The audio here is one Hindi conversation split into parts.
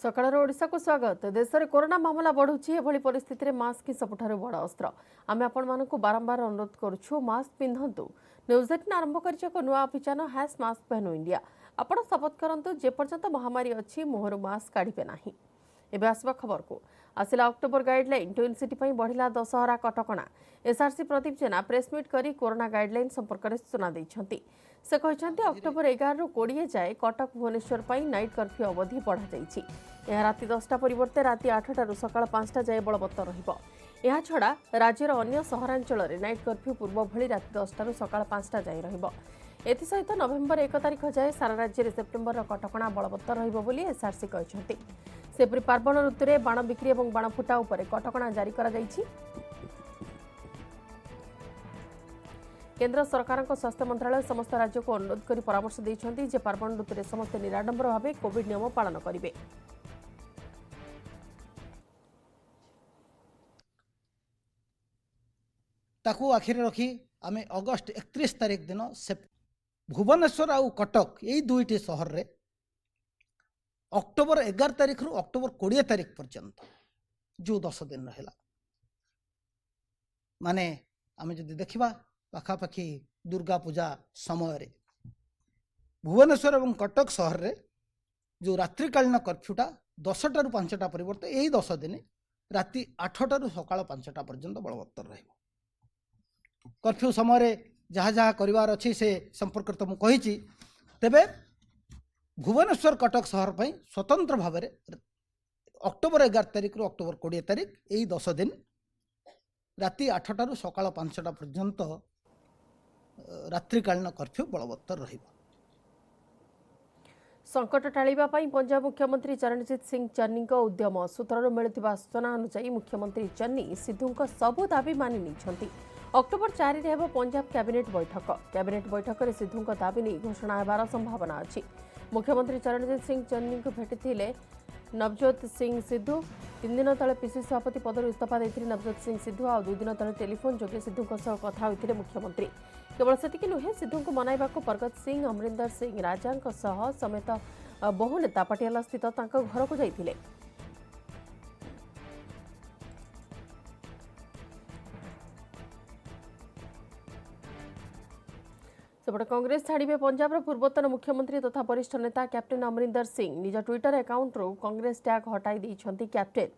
सकाळर ओडिशा को स्वागत। देश में कोरोना मामला बढ़ुची एभली परिस्थिति में मास्क ही सबुठारु बड़ अस्त्र। आमे आपण मानकु बारंबार अनुरोध करूछु मास्क पिंधंतु। न्यूज 18 आरंभ करिछ को नुआ अभियान हैश मास्क पहनो इंडिया। आपण शपथ करंतु जे पर्यंत महामारी अछि मुहरु मास्क काढिबे नाही। एबे आसबा खबर को आसिला अक्टोबर गाइडलाइन ट्विन सिटी पई बढ़िला दशहरा कटकणा। एसआरसी प्रदीप जेना प्रेसमिट करी कोरोना गाइडलाइन संपर्क में सूचना दैछंती। से कहते अक्टोबर 11 रु 20 जाए कटक भुवनेश्वर पर नाइट कर्फ्यू अवधि बढ़ा जाइछि। यह राति 10टा परिवर्ते राति 8टारू सकाळ 5टा जाए बलवत्तर रहिबो। यह छड़ा राज्यर अन्य सहरांचल में नाइट कर्फ्यू पूर्व भली राति 10टारू सकाळ 5टा जाए रहिबो। एथिसहित नवेम्बर 1 तारिख जाए सारा राज्य में सेप्टेम्बर कटकणा बलवत्तर रहिबो बोली एसआरसी कहते। सेपरि पार्वण ऋतु में बाण बिक्री और बाण फुटा उपर कटकणा जारी करा जाइछि। केंद्र सरकार स्वास्थ्य मंत्रालय समस्त राज्य को अनुरोध कर परामर्श देइछन्ति जे पार्वण ऋतु में समस्त निराडंबर भाव कोविड नियम पालन करेंगे। ताकू आखिर रखी आम अगस्ट 31 तारिख दिन भुवनेश्वर आउ कटक यही दुईटी सहर रे अक्टोबर 11 तारिख रु अक्टोबर 20 तारिख पर्यंत जो 10 दिन रहा माने आम जदि देखा पाखापाखि दुर्गा पूजा समय रे भुवनेश्वर और कटक सहर रे जो रात्रिकालीन कर्फ्यूटा 10टारू 5टा परिवर्ते यही 10 दिन राति 8टारू सकाळ 5टा पर्यंत बलवत्तर रहिबो। कर्फ्यू समय जहाँ जहाँ करिवार अछि से संपर्क तो मु कहिछि। तेबे भुवनेश्वर कटक सहर पई स्वतंत्र भाव में अक्टोबर 11 तारिख रु अक्टोबर 20 तारिख यही 10 दिन राति 8टारू सकाळ 5टा पर्यंत रात्रिकालीन कर्फ्यू बलवत्तर रहिबो। संकट टाळिबा पई पंजाब मुख्यमंत्री चरणजीत सिंह चन्नी उद्यम सूत्रରୁ मिलुथिबा सूचना अनुसार मुख्यमंत्री चन्नी सिद्धू सबु दाबी मानि निछंती। अक्टोबर 4 रे हेबो पंजाब कैबिनेट बैठक रे सिद्धू दाबी नहीं घोषणा हेबार संभावना अछि। मुख्यमंत्री चरणजीत सिंह चन्नी को भेटिथिले नवजोत सिंह सिद्धू। 3 दिन तले पीसीसी सभापति पदर इस्तीफा देथिले नवजोत सिंह सिद्धू आ 2 दिन तले टेलीफोन जोगे सिद्धू कथा होइथिले मुख्यमंत्री। केवल सेतिकी नुहे सिद्धू को मनाइबाको परगत सिंह अमरिंदर सिंह राजांक सह समेत बहु नेता पटियाला स्थित तांको घर को जाइथिले। सेपटे कांग्रेस छाड़े पंजाब पूर्वतन मुख्यमंत्री तथा वरिष्ठ नेता कैप्टेन अमरिंदर सिंह निज ट्विटर अकाउंट रू कांग्रेस टैग हटाई देइछंती कैप्टेन।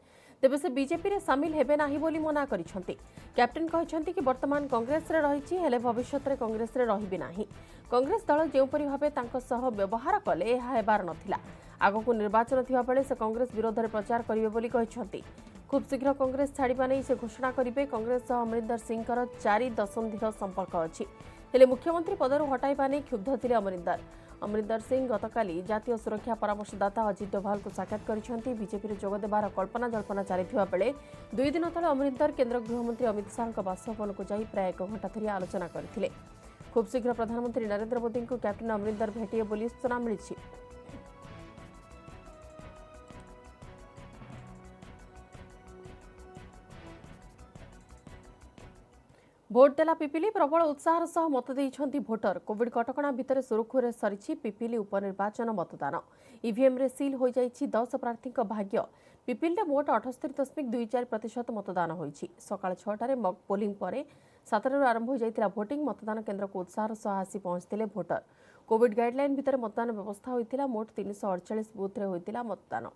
तेबे से बीजेपी रे शामिल हेबे नाही बोली मना करिछंती। कैप्टेन कहछंती कि वर्तमान कांग्रेस रे रहिछि हेले भविष्यत रे कांग्रेस रे रहिबे नाही। कांग्रेस दल जेउपरि भाबे तांको सह व्यवहार कले एहा हेबार नथिला। आगको निर्वाचन थिबा बेले से कांग्रेस विरोध रे प्रचार करिवे बोली कहछंती। खूब शीघ्र कांग्रेस छाड़िबा नै से घोषणा करिवे। कांग्रेस सह अमरिंदर सिंह कर 4 दशंधिर संपर्क अछि। हेले मुख्यमंत्री पदर हटाइबा नै क्षुब्ध थिले अमरिंदर सिंह गतकाली जातीय सुरक्षा परामर्शदाता अजित डोभाल को साक्षात करिसेंती। बीजेपी रे जोग देबार कल्पना जल्पना चलिथिबा बेले 2 दिन तले अमरिंदर केंद्र गृहमंत्री अमित शाह बासभवन को जाई प्राय 1 घंटा धरि आलोचना करथिले। खूब शीघ्र प्रधानमंत्री नरेंद्र मोदी को कैप्टेन अमरिंदर भेटिए बोली सूचना मिलिछि। भोट देला पिपिली प्रबल उत्साह सह मत देइछंती भोटर। कोविड कटकणा भितर सुरखुरे सरिछि पिपिली उपनिर्वाचन मतदान। ईवीएम रे सील हो जाइछि 10 प्रार्थी भाग्य। पिपिली मोट 78.24% मतदान होइछि। सकाळ 6टारे मॉक पोलिंग परे 7टारू आरंभ हो जाइतिला भोटिंग। मतदान केन्द्र को उत्साह सह आसी पहुंचतिले भोटर। कोविड गाइडलाइन भितर मतदान व्यवस्था होइतिला। मोट 348 बूथ रे होइतिला मतदान।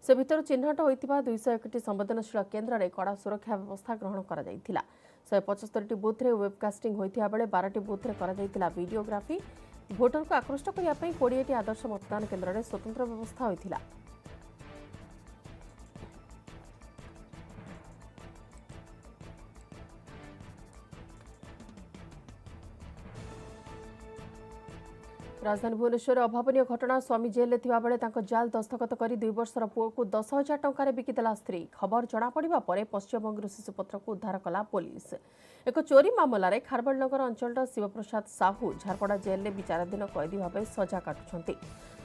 से भितर चिन्हट होइतिबा 201टी संवेदनशील केन्द्र रे कड़ा सुरक्षा व्यवस्था ग्रहण करा जाइतिला। 175टी बूथ रे वेबकास्टिंग होइतिबा बेले 12टी बूथ रे करा जाइतिला वीडियोग्राफी। भोटर को आकृष्ट करिया पई 20टी आदर्श मतदान केन्द्र रे स्वतंत्र व्यवस्था होइतिला। राजधानी भुवनेश्वर अभावनीय घटना। स्वामी जेल थिबा बेले तांको जाल दस्तखत करी 2 वर्षर पुओ को 10,000 टंका रे बिकिदेला स्त्री। खबर जना पड़िबा परे पश्चिमबंग शिशुपुत्र को उद्धार कला पुलिस। एक चोरी मामला रे खारबेलनगर अंचल शिवप्रसाद साहू झारपड़ा जेल में विचाराधीन कैदी भाव सजा काटुछंती।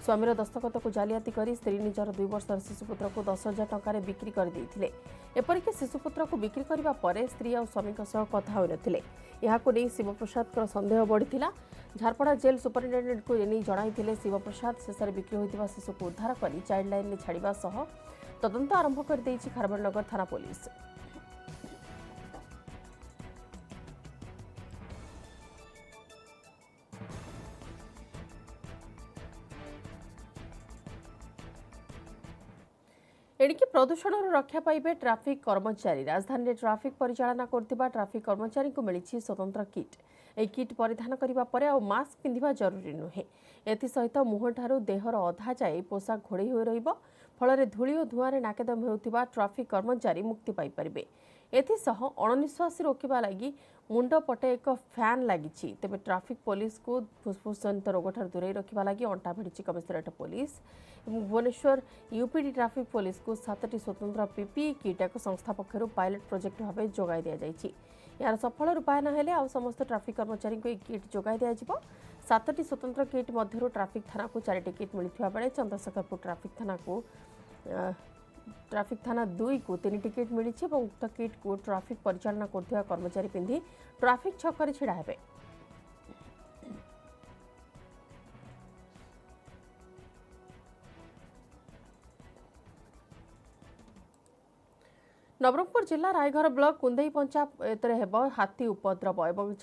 स्वामीर दस्तखत को जालियाती करी स्त्री निजर 2 वर्षर शिशुपुत्र को 10,000 टंका रे बिक्री कर देइथिले। एपरिक शिशुपुत्र को बिक्री करबा परे स्त्री और स्वामी सह कथा होई नथिले। याकु नै शिवप्रसाद सन्देह बढ़िथिला। झारपड़ा जेल सुपरिटेडेंट को एने जणाइथिले शिवप्रसाद शेषे बिक्री होइतिबा शिशु को उद्धार करी चाइल्ड लाइन में छाड़िबा सह तदंत आरंभ कर देइछि खारबेलनगर थाना पुलिस। एणिकी प्रदूषण रक्षा पाइबे ट्राफिक कर्मचारी। राजधानी ट्राफिक परिचालना करथिबा ट्राफिक कर्मचारी को मिली स्वतंत्र किट। एक किट परिधान करबा परे आ मास्क पिंधिबा जरूरी नुहे। एथि सहित मुह ठारू देहर अधा जाए पोशाक घोड़े होई रहिबो। फल धूली और धुआं नाकेदम होउथिबा ट्राफिक कर्मचारी मुक्ति पाई परिबे। एथिसह अणनिश्वासी रोकवा लगी मुंड पटे एक फैन लगी। तेज ट्राफिक पुलिस को फुसफुस जनित रोग ठार दूरे रखा लगी अंटा भिड़ी commissionerate police. Bhubaneswar UPD traffic police को 7टी स्वतंत्र पीपीई किट एक संस्था पक्षर पायलट प्रोजेक्ट भाव जोगाई दि जाइए। यार सफल रूपायन हेले आ समस्त ट्राफिक कर्मचारी को किट जोगाई दि 7टी स्वतंत्र किट मध्य ट्राफिक थाना को 4टी किट मिलता बेले चंद्रशेखरपुर ट्राफिक थाना 2 को 3टी किट मिली। उक्त किट को ट्राफिक परिचालना करथिबा कर्मचारी पिंधि ट्राफिक छक्कर छिड़ा हेबे। नवरंगपुर जिला रायघर ब्लॉक कुंदेई पंचायत हाथी उपद्रव और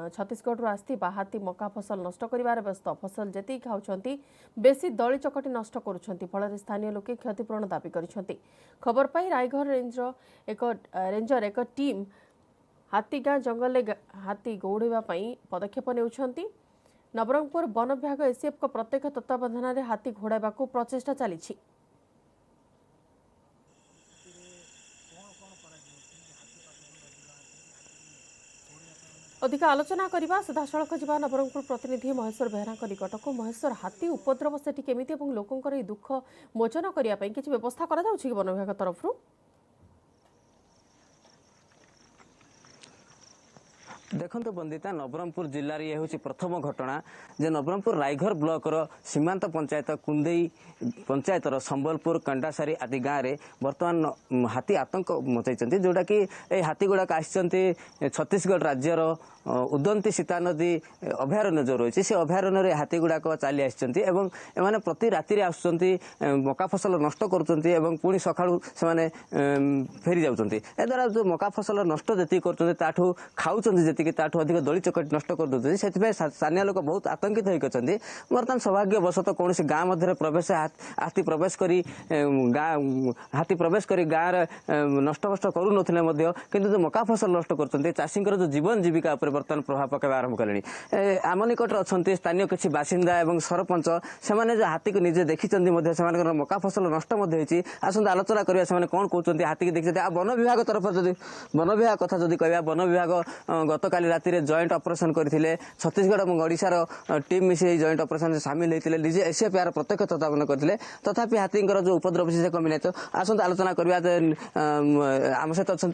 छत्तीसगढ़ आसथिबा हाथी मका फसल नष्ट करिवार व्यस्त। फसल जेति खाउछंती बेसी दली चकटी नष्ट करुछंती। फल स्थानीय लोके क्षतिपूरण दाबी करिछंती। खबर पाई रायघर रेंजर एक टीम हाथी गाँ जंगल हाथी गौड़वा पदक्षेप नेउछंती। नवरंगपुर वन विभाग एसीएफ को प्रत्यक्ष तत्वावधान में हाथी घोड़ाइबा प्रचेष्टा चली। अधिक आलोचना करबा सीधासलख जा नवरंगपुर प्रतिनिधि महेश्वर बेहरा निकट को। महेश्वर हाथी उपद्रव से केमिति और लोकंकर दुख मोचन करने किसी व्यवस्था करा जाउछि कि वन विभाग तरफ? देखो बंदिता नवरंगपुर जिले में यह प्रथम घटना जे नवरंगपुर रायघर ब्लॉकर सीमांत पंचायत कुंदेई पंचायतर संबलपुर कंडासारी आदि गाँव में बर्तमान हाथी आतंक मचाई जोटा कि हाथी गुड़ाक आसी छत्तीसगढ़ राज्यर उदंती सीता नदी अभयारण्य जो रही से अभयारण्य हाथी गुड़ाक चली आसने प्रति राति आसुँच मका फसल नष्ट करुँच पुणी सका से फेरी जाऊँच द्वारा जो मका फसल नष्ट जी कर खाऊँ जी ताठू अधिक दली चकटी नष्ट कर दूसरी से स्थानीय लोक बहुत आतंकित होती। बर्तमान सौभाग्यवशतः कौन गाँ मध्य प्रवेश हाथी प्रवेश कर हाथी प्रवेश कर गाँव नष्ट करूँ किंतु जो मका फसल नष्ट कर चाषी जो जीवन जीविका बर्तमान प्रभाव पकड़ा आरंभ कले। आम निकट अच्छा स्थानीय किसी बासिंदा और सरपंच से जो हाथी को निजे देखी से मका फसल नष्ट आसत आलोचना करा से कौन कहते हाथी की देखते। वन विभाग तरफ जब वन विभाग कथा जब कह वन विभाग गतकाली राति जॉइंट ऑपरेशन करथिले छत्तीसगढ़ और ओडिशार टीम मिसी जॉइंट ऑपरेशन सामिल होते निजे एसीएफ यार प्रत्यक्ष तत्वावधान करथिले तथापि हाथींकर जो उपद्रव से कमी नहीं। आसत आलोचना करवा आम सहित अच्छा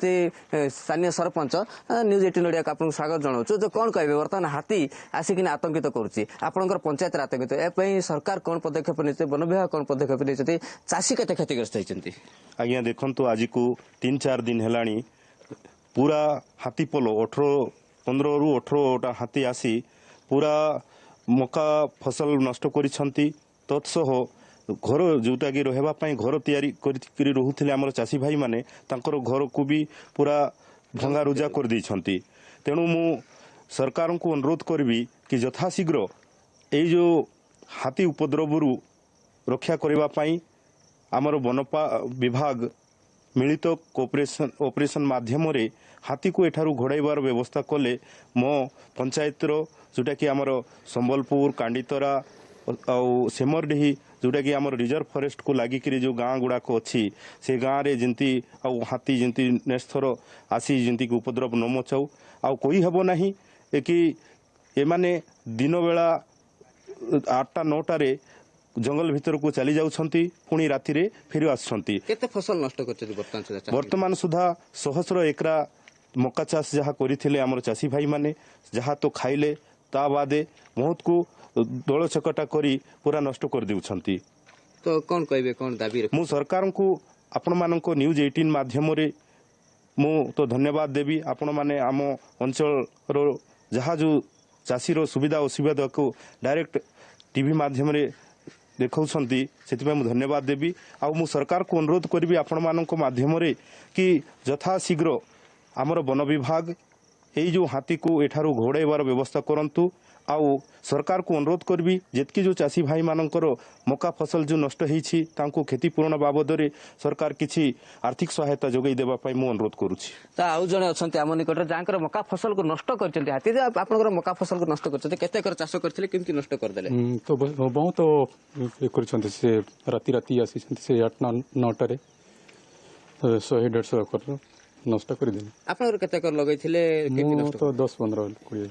स्थानीय सरपंच न्यूज 18 ओडिया को आपको स्वागत जनाऊँ। जो कौन कहे बर्तमान हाथी आसिक आतंकित कर पंचायत आतंकित ए सरकार कौन पदक्षेप नहीं वन विभाग कौन पदक्षेप नहीं चाषी केते क्षतिग्रस्त होती? आज्ञा देखु आज को 3-4 दिन है पूरा हाथी पल 15 ରୁ 18टा हाथी आसी पूरा मका फसल नष्ट करिसंती। तत्सह घर जोटा कि रहापी घर तैयारी कर रोते आमर चाषी भाई मैंने घर को भी पूरा भंगारुजा कर देइछंती। तेणु मु सरकार को अनुरोध करी कि यथाशीघ्र ये जो हाथी उपद्रव रक्षा करने आमर वन विभाग मिलित ऑपरेशन माध्यम हाथी को एठारू घोड़ाइबार व्यवस्था कले मो पंचायतर जोटा कि आमर संबलपुर कांडीतरा और सेमरडीही जोटा कि आमर रिजर्व फॉरेस्ट को लागिक जो गाँ गुड़ाक अच्छी से गाँव में जमी हाथी जमी नेक्स्ट थर आसी जमी उपद्रव न मचाऊ आ कोई हेब ना कि एमाने दिन बेला 8टा 9टारे जंगल भीतर को चली जाउछंती पुणी राति रे फेरी आसछंती। केते फसल नष्ट करछथि वर्तमान सुधा 100 एकरा मक्का चाष जहाँ करथिले हमर चाषी भाई माने जहाँ तो खाइले ता बादे बहुत को दल चकटा करी पूरा नष्ट कर देउछंती। तो कौन कहबे कौन दाबी मु सरकार को आपण मानको न्यूज 18 माध्यम रे मु तो धन्यवाद देवी। आपण माने आम अंचल रो जहाँ जो ଚାଷୀର ସୁବିଧା ଅସୁବିଧାକୁ ଡାଇରେକ୍ଟ ଟିଭି ମାଧ୍ୟମରେ ଦେଖାଉଛନ୍ତି ସେଥିପାଇଁ ମୁଁ ଧନ୍ୟବାଦ ଦେବି। ଆଉ ମୁଁ ସରକାରକୁ ଅନୁରୋଧ କରିବି ଆପଣମାନଙ୍କ ମାଧ୍ୟମରେ କି ଯଥାଶୀଘ୍ର ଆମର ବନ ବିଭାଗ ଏଇ ଯେଉଁ ହାତୀକୁ ଏଠାରୁ ଘୋଡ଼ାଇବାର ବ୍ୟବସ୍ଥା କରନ୍ତୁ। ଆଉ ସରକାରକୁ ଅନୁରୋଧ କରିବି ଯେତିକି ଯେଉଁ ଚାଷୀ ଭାଇମାନଙ୍କର ମକା ଫସଲ ଯେଉଁ ନଷ୍ଟ ହେଇଛି ତାଙ୍କୁ କ୍ଷତିପୂରଣ ବାବଦରେ ସରକାର କିଛି ଆର୍ଥିକ ସହାୟତା ଯୋଗାଇ ଦେବା ପାଇଁ ମୁଁ ଅନୁରୋଧ କରୁଛି। ତ ଆଉ ଜଣେ ଅଛନ୍ତି ଆମ ନିକଟରେ ଯାହାଙ୍କର ମକା ଫସଲକୁ ନଷ୍ଟ କରିଛନ୍ତି ହାତୀ। ଯେ ଆପଣଙ୍କର ମକା ଫସଲକୁ ନଷ୍ଟ କରିଛନ୍ତି, କେତେ ଏକର ଚାଷ କରିଥିଲେ, କେମିତି ନଷ୍ଟ କରିଦେଲେ? ତ ବହୁତ ଇଏ କରିଛନ୍ତି। ସେ ରାତି ରାତି ଆସିଛନ୍ତି, ସେ 8-9ଟାରେ 100-150 ଏକର ନଷ୍ଟ କରିଦେଲେ। ଆପଣଙ୍କର କେତେ ଏକର ଲଗେଇଥିଲେ? କେମିତି ମୁଁ ନଷ୍ଟ ତ 10-15-20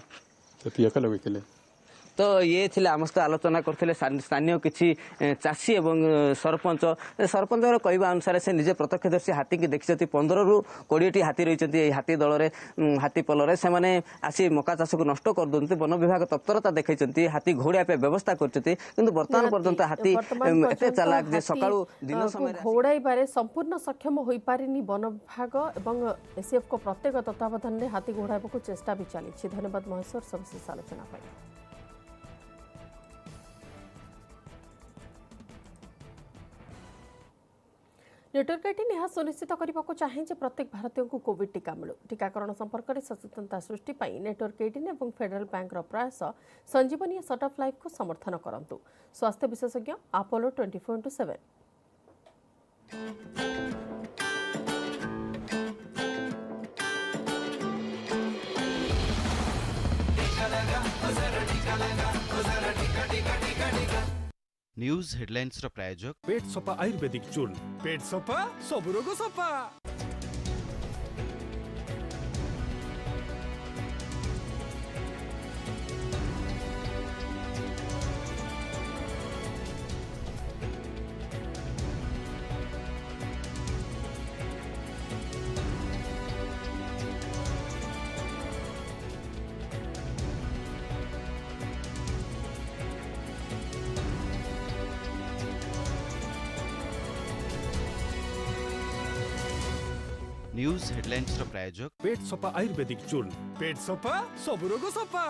ସେତିକି ଏକା ଲଗେଇଥିଲେ। ତ ଇଏ ଥିଲେ ଆମ ସହିତ ଆଲୋଚନା କରିଥିଲେ ସ୍ଥାନୀୟ କିଛି ଚାଷୀ ଏବଂ ସରପଞ୍ଚ। ସରପଞ୍ଚଙ୍କର କହିବା ଅନୁସାରେ ସେ ନିଜେ ପ୍ରତ୍ୟକ୍ଷଦର୍ଶୀ ହାତୀକି ଦେଖିଛନ୍ତି। 15ରୁ 20ଟି ହାତୀ ରହିଛନ୍ତି ଏହି ହାତୀ ଦଳରେ, ହାତୀ ପଲରେ। ସେମାନେ ଆସି ମକା ଚାଷକୁ ନଷ୍ଟ କରିଦେଉଛନ୍ତି। ବନ ବିଭାଗ ତତ୍ପରତା ଦେଖାଇଛନ୍ତି, ହାତୀ ଘଉଡ଼ାଇବା ପାଇଁ ବ୍ୟବସ୍ଥା କରିଛନ୍ତି, କିନ୍ତୁ ବର୍ତ୍ତମାନ ପର୍ଯ୍ୟନ୍ତ ହାତୀ ଏତେ ଚାଲାକ ଯେ ସକାଳୁ ଦିନ ସମୟରେ ଘଉଡ଼ାଇବାରେ ସମ୍ପୂର୍ଣ୍ଣ ସକ୍ଷମ ହୋଇପାରିନି ବନ ବିଭାଗ ଏବଂ ଏସିଏଫ୍ଙ୍କ ପ୍ରତ୍ୟେକ ତତ୍ତ୍ୱାବଧାନରେ ହାତୀ ଘଉଡ଼ାଇବାକୁ ଚେଷ୍ଟା ବି ଚାଲିଛି। ଧନ୍ୟବାଦ ମହେଶ୍ୱର ସବିଶେଷ ଆଲୋଚନା ପାଇଁ। नेटवर्क 18 यह सुनिश्चित करने को चाहे प्रत्येक भारतीय को कोविड टीका मिलू। टीकाकरण संपर्क में सचेतनता सृष्टि नेटवर्क 18 और फेडरल बैंक प्रयास संजीवनी शट ऑफ लाइफ को समर्थन करंतु। स्वास्थ्य विशेषज्ञ अपोलो 24/7। न्यूज हेडलाइंस रो प्रायोजक पेट सफा आयुर्वेदिक चूर्ण। पेट सफा सब रोग सफा। न्यूज हेडलाइंस रो प्रायोजक पेट सफा आयुर्वेदिक चूर्ण। पेट सफा सब रोग सफा।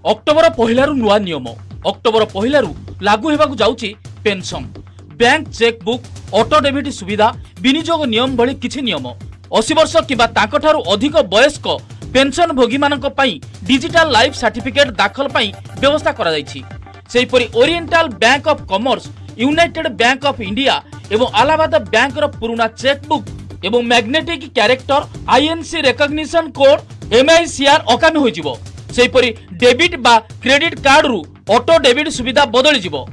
अक्टोबर पहिलारु नुआ नियम। अक्टोबर पहिलारु लागू हेबाकु जाउची pension, bank chequebook, auto debit सुविधा, विनियोग नियम भली किछि नियम। 80 वर्ष किबा ताकठारु अधिक वयस्क पेंशन भोगी मानक पई डिजिटल लाइफ सर्टिफिकेट दाखल पई व्यवस्था करा जायछि। सेहिपरि oriental bank of commerce, united bank of India एवं अलाहाबाद बैंक रो पुराना चेकबुक एवं magnetic character INC recognition code MICR अकामी होई जिवो। सेहिपरि डेबिट बा क्रेडिट कार्ड रु ऑटो डेबिट सुविधा बदली जिवो।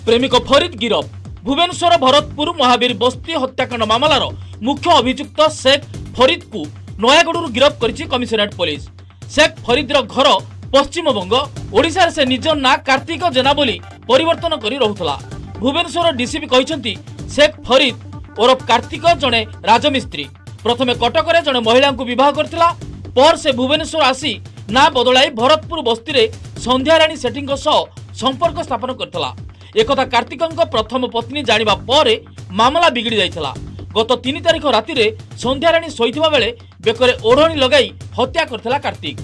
प्रेमिक फरीद गिरफ। भुवनेश्वर भरतपुर महावीर बस्ती हत्याकांड मामलार मुख्य अभियुक्त शेख फरीद को नयागढ़ गिरफ करिछि कमिशनरेट पुलिस। शेख फरीद घर पश्चिमबंग, ओडिशा से निज ना कार्तिक जेना बोली परिवर्तन करी रहुथला। भुवनेश्वर डीसीपी कहिसंती शेख फरीद ओरफ कार्तिक जणे राजमिस्त्री प्रथमे कटक रे जणे महिला को विवाह करथिला। पर से भुवनेश्वर आसी ना बदलाई भरतपुर बस्ती रे संध्याराणी सेठीଙ୍କ सह संपर्क स्थापन करथिला। एकथा कार्तिकଙ୍କ प्रथम पत्नी जानिबा परे मामला बिगड़ी जाइथिला। गत 3 तारिख राति रे संध्याराणी सोईथिबा बेले बेकरे ओढ़णी लगाई हत्या करथिला कार्तिक।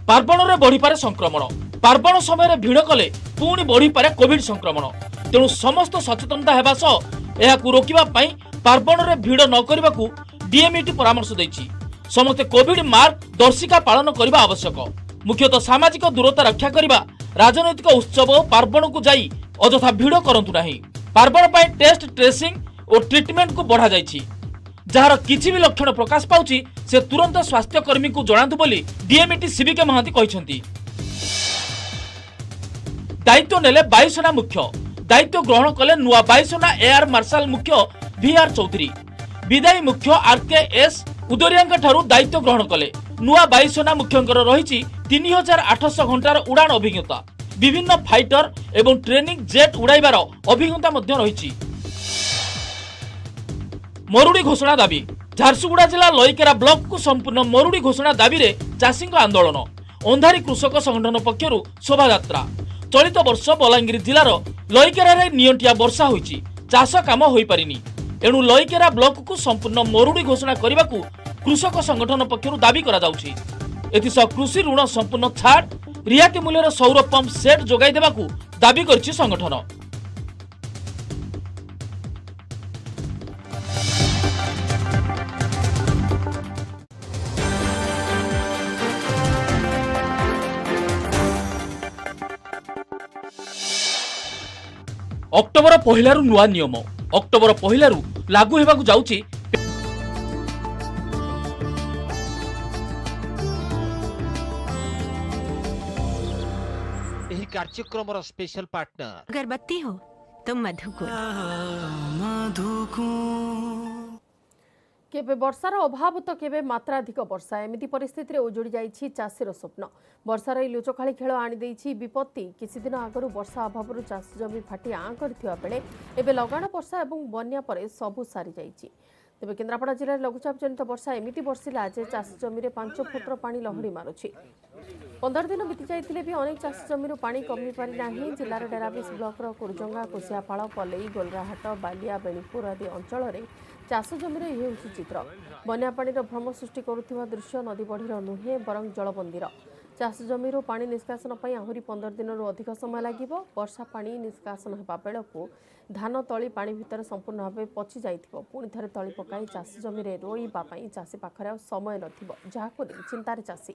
पार्वण रे बढ़ी पारे संक्रमण। पार्वण समय भिड़ कले पुणी बढ़ी पारे कोविड संक्रमण। तेणु समस्त सचेतनता हेबा सह एहाकु रोकिबा पई पार्वण रे भिड़ न करबाकू डीएमईटी परामर्श दैछि। समस्त कोविड मार्गदर्शिका पालन करबा आवश्यक। मुख्यतः सामाजिक दूरता रक्षा करबा, राजनैतिक उत्सव पार्वण को जाई अजथा भिड़ करंतु नाही। पार्वण पाई टेस्ट ट्रेसिंग और ट्रीटमेंट को बढ़ा जाइछि। जहार किछि भी लक्षण प्रकाश पाउछि से तुरंत स्वास्थ्य कर्मी को जणातु बोली डीएमईटी सीबीके महांती कहिसंती। दायित्व नेले वायुसेना मुख्य। दायित्व ग्रहण कले नुआ वायुसेना एआर मार्शल मुख्य वीआर चौधरी। विदायी मुख्य आरकेएस उदरियांक ठारू दायित्व ग्रहण कले। नुआ वायुसेना मुख्यंकर रहिछि 3800 घंटार उड़ान अभिज्ञता। विभिन्न फाइटर एवं ट्रेनिंग जेट उड़ाइबार अभिज्ञता मध्य रहिछि। मरुड़ी घोषणा दाबी। झारसुगुड़ा जिला लईकेरा ब्लॉक को संपूर्ण मरुड़ी घोषणा दाबी रे चाषी आंदोलन। अंधारी कृषक संगठन पक्षर शोभायात्रा। चलित वर्ष बलांगीर जिलार लईकेरा नियंटिया वर्षा होईछि, चाष काम होई पारिनी। एणु लईकेरा ब्लॉक को संपूर्ण मरुड़ी घोषणा करने को कृषक संगठन पक्षर दाबी करा जाउछि। एथिसह कृषि ऋण संपूर्ण छाड़, रियायती मूल्यर सौर पंप सेट जोगाई देबाकू दाबी करछि संगठन। अक्टोबर पहिलारू नुआ नियम अक्टोबर पहिलारू लागू हेबाकू जाउछि। यही कार्यक्रम स्पेशल पार्टनर अगरबत्ती हो तो मधुकुर। केबे वर्षार अभाव तो केबे मात्राधिक वर्षा, एमिति परिस्थिति रे उजोड़ी जाइछि चाषीर स्वप्न। वर्षार लुचखाड़ी खेल आनी विपत्ति। किछि दिन आगरू वर्षा अभाव चाष जमी फाटी आँ करथिबा बेले एबे लगाण वर्षा और बन्या परे सबु सारी जाइछि। तेबे केन्द्रापड़ा जिले लघुचाप जनित वर्षा एमिति बर्षिला जे चाष जमी 5 फुटर पानी लहड़ी मारुछि। 15 दिन बीती जाइतिले भी अनेक चाष जमी पानी कमी पारि नाही। जिलार डेराबिस ब्लॉक कुरजंगा, कुसियापाड़, पलई, गोलराहाट, बालिया, बेणीपुर आदि अंचल चाष जमी यह चित्र। बन्या पानीर भ्रम सृष्टि करुवा दृश्य नदी बढ़ीर नुहे बरं जलबंदीर। चाष जमी पानी निष्कासन पर आहरी 15 दिन अधिक समय लगे। वर्षा पानी निष्कासन होगा बेलू धान तली पानी भितर संपूर्ण भाव पचि जाइथिबो। पुणी थे तली पकाई चाष जमी रोईबा पई चाषी पाखरे समय नथिबो, जाहाको चिंतार चाषी।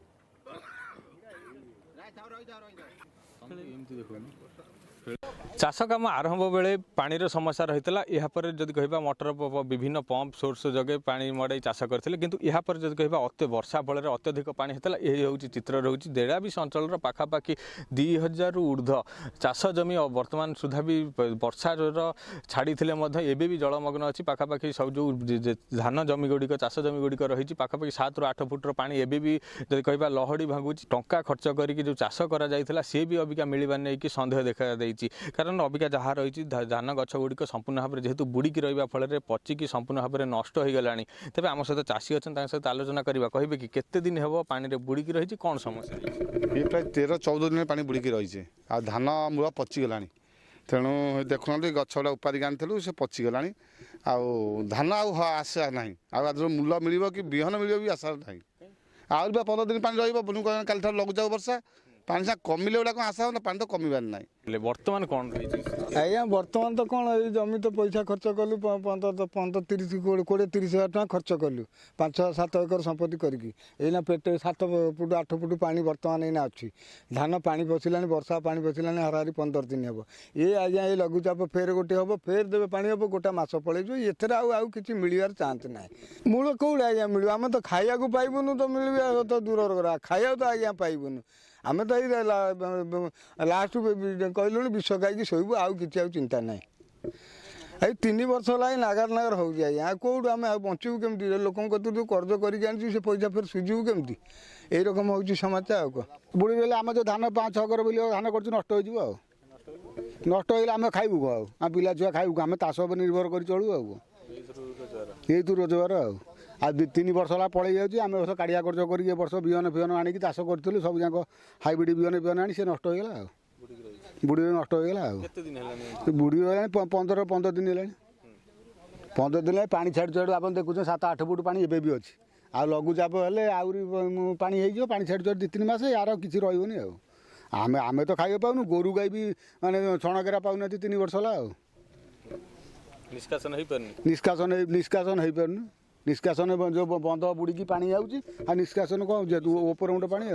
चाष काम आरंभ बेले पानीर समस्या रही है। यापर जदि कह मोटर विभिन्न पंप सोर्स जगे पानी मड़ाई चाष करते, किंतु यापर जदि कह अत्य वर्षा फल अत्यधिक पानी होता यही हूँ चित्र रोचे। डेराबिस अंचल पाखापाखि 2000 ऊर्ध्व चाष जमी वर्तमान सुधा भी वर्षा छाड़ी एबे भी जलमग्न अच्छी। पाखापाखि सब जो धान जमी गुड़िक चाष जमी गुड़िक रही पाखापाखि 7 ରୁ 8 फुटर पानी एबे भी जदि कह लहड़ी भांगुची। टंका खर्च करके जो चाष करा जाइथिला सी भी अबिका मिलवा नहीं कि संदेह देखा देइछि। कारण अबिका जहाँ रही धान गछ गुड़िक संपूर्ण भाव में जेहेतु बुड़िकी रहा फल पचिकी संपूर्ण भाव में नष्ट हो गलानी। तेज आम सहित चाषी अच्छा सहित आलोचना करवा कहे कि केते दिन हम पानी बुड़िकी रही कौन समस्या ये प्राय 13-14 दिन पानी बुड़िकी रही आ धान मूल पचिगला। तेणु देखुना गछ गुड़ा उपाधिक आनी से पचिगला। धान आशा ना आज मूल मिल कि बिहन मिल भी आशा ना। आहरी 15 दिन पानी रही काली लघुचाप वर्षा पानी सा कमिले गुड़ा कौन आशा हो पानी तो कमिबार ना। बर्तमान कौन आज्ञा बर्तमान तो कौन जमी तो पैसा खर्च कलु 20-30 हजार टका खर्च कलु 5-7 एकर संपत्ति करना पेट 7 फुट 8 फुट पानी बर्तमान एना अच्छी। धान पानी पशिला वर्षा पानी पशिला हाराहारी 15 दिन हम ये आज्ञा ये लघुचाप फेर गोटे हम फेर देवे पानी हम गोटा मस पलैज एथर आउ कि मिलवार चांस ना। मूल कौड़े आज्ञा मिल आम तो खाया पाइबुनु तो मिलवा तो दूर खाया तो आज्ञा पाइबुनु। आम तो लास्ट कहलु विष खाई शोबू आउ कि चिंता ना। 3 वर्ष है नागार नागार हो जाए कौट आम बचू केमती लोक जो कर्ज कर पैसा फिर सुझू केमती यही रकम हो समस्या। बुड़ी बेले आम जो धान 5-6 कर धान कर नष्ट हो नष्ट हो आम खाइबू आम पिला छुआ खाइबू आम ताश निर्भर कर चलू यही तो रोजगार आ 2-3 वर्ष है पलि जाऊँ आम काड़िया कर्ज कर वर्ष बिहन फिहन आणिक चाष करूँ सब जाक हाइब्रिड बिहन आनी से नष्ट होगा बुड़ी नष्ट होगा। बुड़ी गला 15 दिन है 15 दिन पानी छाड़ छाड़ आप देखुचे 7-8 फुट पानी एबे भी अच्छी। आ लघुचाप हेले आहरी पानी हो पानी छाड़ छाड़ 2-3 मास यार किसी रही आम आम तो खाइबा पाऊनु गोरु गाई भी माने छणकेरा पाऊना 3 वर्ष है निष्कासन हो पार निष्कासन जो बंद बुड़ी पानी जाऊँगी आ निष्कासन कौन जेहतु ओपर मुंड पानी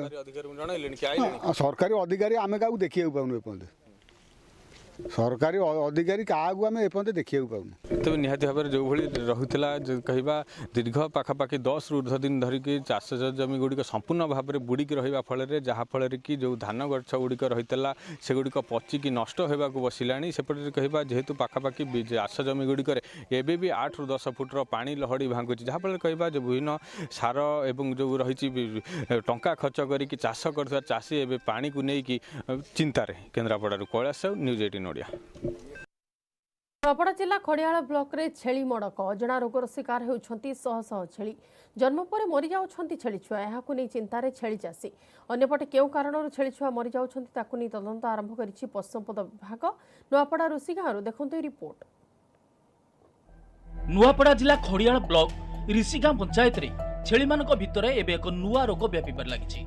सरकारी अधिकारी आम क्या देखा पाऊनु एपर्यंत सरकारी अधिकारी क्या आम एपर्यंत देखा पाऊनु। तेज निहाती भाव में जो रही कहवा दीर्घ पाखापाखि 10 ରୁ 18 दिन धरिकी चाष जमी गुड़िक संपूर्ण भाव में बुड़िकी रहा फल जहाँफल कि जो धान गछ गुड़िक रही से गुड़िक पचिकी नष्ट होगा बसिला। सेपटे कहवा जेहेतु पाखापाखि चाष जमी गुड़िक एबे भी 8 ରୁ 10 फुटर पानी लहड़ी भांगुची जहाँफल कहवा जो विभिन्न सार एवं जो रही टंका खर्च करके चाष कर चाषी एवं पानी को लेकिन चिंतार। केन्द्रापड़ा कैलाश साहू, न्यूज़ 18 ओडिया। ନୂଆପଡ଼ା ଜିଲ୍ଲା ଖଡ଼ିଆଳ ବ୍ଲକରେ ଛେଳି ମଡ଼କ ଅଜଣା ରୋଗର ଶିକାର ହେଉଛନ୍ତି ଶହ ଶହ ଛେଳି ଜନ୍ମ ପରେ ମରିଯାଉଛନ୍ତି ଛେଳି ଛୁଆ ଏହାକୁ ନେଇ ଚିନ୍ତାରେ ଛେଳି ଚାଷୀ ଅନ୍ୟପଟେ କେଉଁ କାରଣରୁ ଛେଳି ଛୁଆ ମରିଯାଉଛନ୍ତି ତାକୁ ନେଇ ତଦନ୍ତ ଆରମ୍ଭ କରିଛି ପଶୁ ସମ୍ପଦ ବିଭାଗ ନୂଆପଡ଼ା ରୁଷି ଗାଁରୁ ଦେଖନ୍ତୁ ଏହି ରିପୋର୍ଟ। ନୂଆପଡ଼ା ଜିଲ୍ଲା ଖଡ଼ିଆଳ ବ୍ଲକ ରିଷିଗାଁ ପଞ୍ଚାୟତରେ ଛେଳିମାନଙ୍କ ଭିତରେ ଏବେ ଏକ ନୂଆ ରୋଗ ବ୍ୟାପିବାରେ ଲାଗିଛି।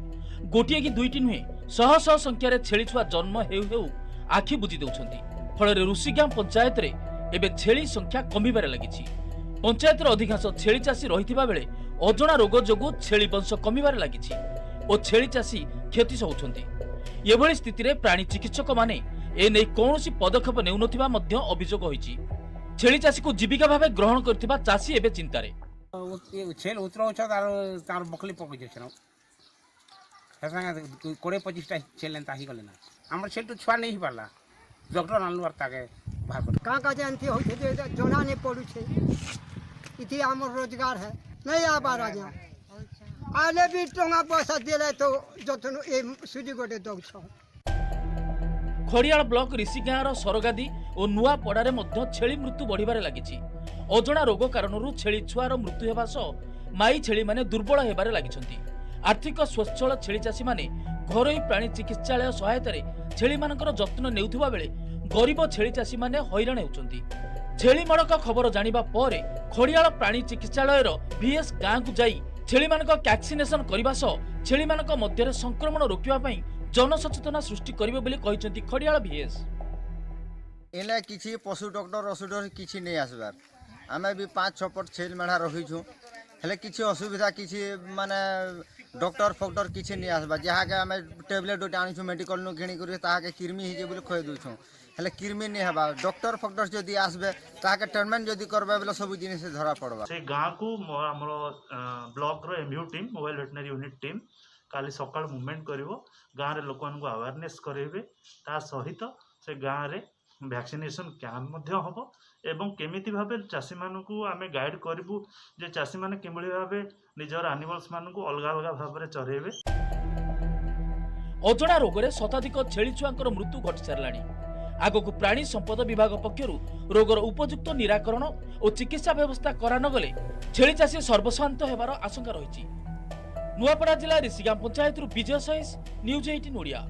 ଗୋଟିଏ କି ଦୁଇଟି ନୁହେଁ ଶହ ଶହ ସଂଖ୍ୟାରେ ଛେଳି ଛୁଆ ଜନ୍ମ ହେଉ ହେଉ ଆଖି ବୁଜି ଦେଉଛନ୍ତି। ଫଳରେ ରୁଷିଗାଁ ପଞ୍ଚାୟତରେ ଏବେ ଛେଳି ସଂଖ୍ୟା କମିବାରେ ଲାଗିଛି। ପଞ୍ଚାୟତର ଅଧିକାଂଶ ଛେଳି ଚାଷୀ ରହିଥିବା ବେଳେ ଅଜଣା ରୋଗ ଯୋଗୁଁ ଛେଳି ବଂଶ କମିବାରେ ଲାଗିଛି ଓ ଛେଳି ଚାଷୀ କ୍ଷତି ସହୁଛନ୍ତି। ଏଭଳି ସ୍ଥିତିରେ ପ୍ରାଣୀ ଚିକିତ୍ସକମାନେ ଏନେଇ କୌଣସି ପଦକ୍ଷେପ ନେଉନଥିବା ମଧ୍ୟ ଅଭିଯୋଗ ହୋଇଛି। ଛେଳି ଚାଷୀକୁ ଜୀବିକା ଭାବେ ଗ୍ରହଣ କରିଥିବା ଚାଷୀ ଏବେ ଚିନ୍ତାରେ। ଛେଲ ଉତରଉଛ ତାର ବକଲି ପକେଇଛ ସେନ 20-25ଟା ଛେଲ ଏନ୍ତା ହେଇଗଲେ ନା ଆମର ଛେଲଠୁ ଛୁଆ ନେଇ ହେଇପାରିଲା ଡକ୍ଟର ଆଣିଲୁ ଆର୍ ତାକେ ବାହାର କରି କାଁ କାଜେ ଏମିତି ହଉଛେ ଯେ ଜଣା ନେଇ ପଡ଼ୁଛେ ଇଠି ଆମର ରୋଜଗାର ହେ नहीं आबार आज्ञा आले भी टंगा पैसा दिले तो जतन ए सुजी गोटे दउछ। खड़ियाल ब्लॉक ऋषिगाँर सरगादी और नुआपड़ारे मध्य छेली मृत्यु बढ़िबारे लागिछि। अजଣା रोग कारणरू छेली छुआर मृत्यु हेबा सह माई छेली माने दुर्बल हेबारे लागिछन्ति। आर्थिक स्वच्छल छेली चाषी माने घरोई प्राणी चिकित्सालय सहायतारे छेली मानकर जत्न नेउथुबा बेले गरीब छेली चाषी माने हैरान हेउछन्ति। छेली मड़क खबर जानिबा परे खड़ियाल प्राणी चिकित्सालयर VS गाँ को जाई छेली मानक वैक्सीनेशन करबा सह छेली मानक मध्य संक्रमण रोकिबा पई जनसचेतना सृष्टि करिवे बोली कहिसंती खड़ियाल VS। एने किछि पशु डॉक्टर किछि नै आसबार आमे भी 5-6 फट छेल मेढ़ा रखिछु हेले किछि असुविधा किछि माने डॉक्टर फॉक्टर किछि नै आसबा जहा के आमे टेबलेट दोटे आनिछु मेडिकल नु किणी करी ताहा के किरमी हिजे बोली खय दोछु हेले किरमी नै हबा डॉक्टर फॉक्टर जदी आसबे ताहा के ट्रीटमेंट जदी करबे बोले सब जिनिस धरा पड़बा। से गाँ को हमरो ब्लॉक रो MU team mobile veterinary unit team काली सकाळ मूवमेंट करिवो गाँ रे लोकन को अवेयरनेस करेबे ता सहित से गाँ रे वैक्सीनेशन कैंप मध्य हबो एवं केमिति भाबे चासी मानकू आमे गाइड करबू जे चासी माने केमळी भाबे निजर एनिमल्स मानकू अलगा अलगा भाबरे चरेबे। अजଣା रोगरे शताधिक छेली छुआंकर मृत्यु घटी सारलाणी। आगकू प्राणी संपद विभाग पक्षरु रोगर उपयुक्त निराकरण और चिकित्सा व्यवस्था करा न गले छेली चासी सर्वशांत हेबार आशंका रहिछि। नुआपड़ा जिला ऋषिगाँ पंचायत विजय सहिस न्यूज 18 ओडिया।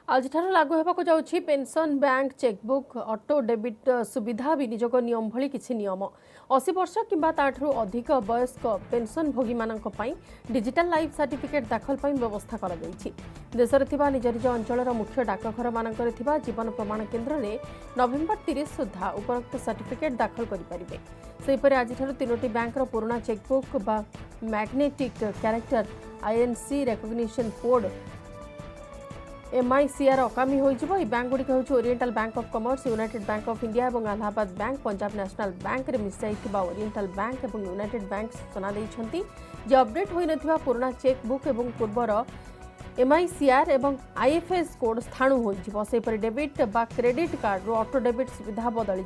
आज लागू होगा जाउछि pension bank chequebook auto debit सुविधा विनियोग नियम भली किछि नियम 80 वर्ष किंबा ताठू अधिक वयस्क पेंशन भोगी मानक पई डिजिटल लाइफ सर्टिफिकेट दाखल पई व्यवस्था करा दैछि। देशर थिबा निज निज अंचलर मुख्य डाकघर मानकर थिबा जीवन प्रमाण केन्द्र रे नवेम्बर 30 सुधा उपरोक्त सर्टिफिकेट दाखल करि परिबे। सेहिपरि आज तीनोटी बैंक पुराना चेकबुक बा magnetic character INC recognition code MICR अकामी हो बैंक गुड़िक हूँ oriental bank of commerce united bank of India और Allahabad bank Punjab national bank रे मिसाई ओरिएंटल बैंक और यूनाइटेड बैंक सूचना देइछंती जे अपडेट होई नथिबा पुराना चेकबुक और पूर्वर MICR और IFS कोड स्थाणु हो डेबिट बा क्रेडिट कार्ड रो ऑटो डेबिट सुविधा बदली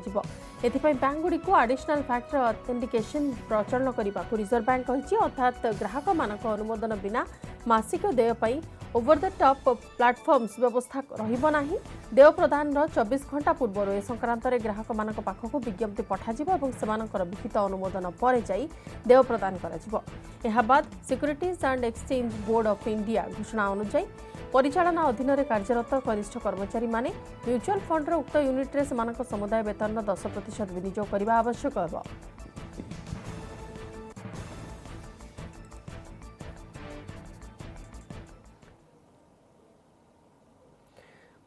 एथिपाई बैंक गुड़ी को एडिशनल फैक्टर ऑथेंटिकेशन प्रचलन करने को रिजर्व बैंक कही अर्थात ग्राहक मानक अनुमोदन बिना मासिक देय pi over the top platforms व्यवस्था रहिबो नाही। देय प्रदान 24 घंटा पूर्व ए संक्रांत रे ग्राहक मानक पाखक विज्ञप्ति पठाजिबो एवं सेमानकर लिखित अनुमोदन परे जाई देय प्रदान कराजिबो। एहा बाद securities and exchange board of India घोषणा अनुसार परिचालना अधीन रे कार्यरत कनिष्ठ कर्मचारी माने म्यूचुअल फंड रो उक्त यूनिट रे सेमानक समुदाय वेतन 10% विनियोग करबा आवश्यक हेबो।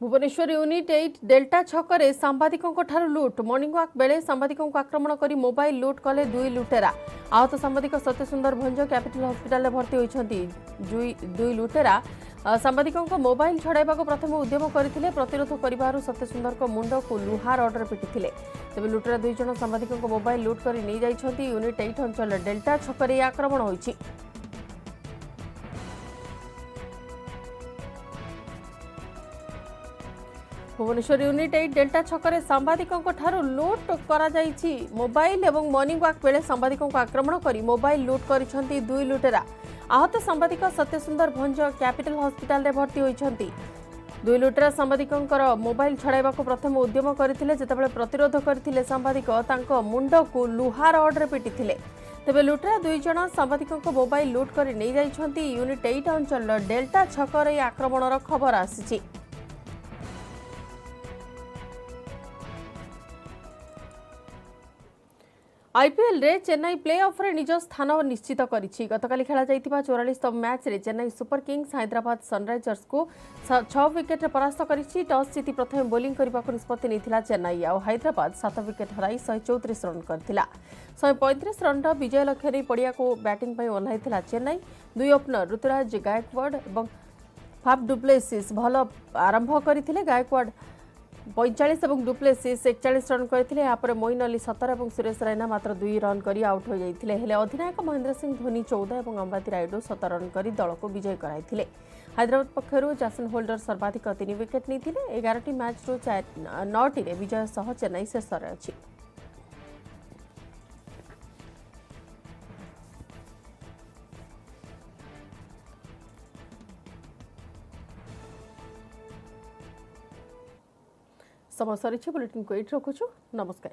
भुवनेश्वर यूनिट 8 डेल्टा छकरे सांबादिकों ठारू लुट मॉर्निंग वॉक बेले सांबादिकों आक्रमण कर मोबाइल लुट कले 2 लुटेरा आहत सांबादिक सत्य सुंदर भंज कैपिटल हॉस्पिटल में भर्ती होती 2 लुटेरा सांबादिकों मोबाइल छड़ाइबा प्रथम उद्यम करते प्रतिरोध कर सत्य सुंदर को मुंड को लुहा रड्रे पिटी तेज लुटेरा 2 जन सांबादिकों मोबाइल लुट कर नहीं जाइछंती। यूनिट 8 अंचल डेल्टा छकरे आक्रमण होइछि। भुवनेश्वर यूनिट 8 डेल्टा छकरे सांबादिकों ठारू लुट करा जाइछि। मोबाइल एवं मॉर्निंग वॉक बेले सांबादिकों आक्रमण कर मोबाइल लुट करिसंती 2 लुटेरा आहत सांबादिक सत्य सुंदर भंज कैपिटल हॉस्पिटल में भर्ती होइछंती। दुई लुटेरा सांबादिकंकर मोबाइल छड़ाइबा प्रथम उद्यम करथिले जेतेबेले प्रतिरोध करथिले सांबादिक तांको मुंड को लुहा रड रे पिटिथिले तेबे लुटेरा दुई जण सांबादिकंक मोबाइल लुट कर नहीं जाइछंती यूनिट 8 अंचल डेल्टा छकर आक्रमणर खबर आसीछि। आईपीएल रे चेन्नई प्ले ऑफ रे निज स्थान निश्चित करिछि। गतकाली खेला जाइतिबा 44तम मैच रे Chennai super Kings Hyderabad Sunrisers को 6 विकेट रे परास्त करिछि। टॉस जीति प्रथम बोलिंग करबा को निष्पत्ति नेथिला चेन्नई आ हैदराबाद 7 विकेट हराई 134 रन करथिला। 135 रन रा विजय लक्ष्य रे पड़िया को बैटिंग पई ओल्हाइथिला चेन्नई। दुई ओपनर ऋतुराज गायकवाड एवं फाफ डुप्लेसिस भल आरंभ करथिले। गायकवाड 45 और डुप्लेसिस 41 रन करथिले। यापर मोइन अली 17 और सुरेश रैना मात्र 2 रन करी आउट हो जाइथिले। हेले अधिनायक महेंद्र सिंह धोनी 14 और अंबाती रायडू 17 रन करी दल को विजय कराइथिले। हैदराबाद पक्षरु जैसन होल्डर सर्वाधिक 3 विकेट नेथिले। 11टी मैच रु 9टी रे विजय सह चेन्नई शेष रे अछि। समय सरी बुलेटिन को एट रखुछु। नमस्कार।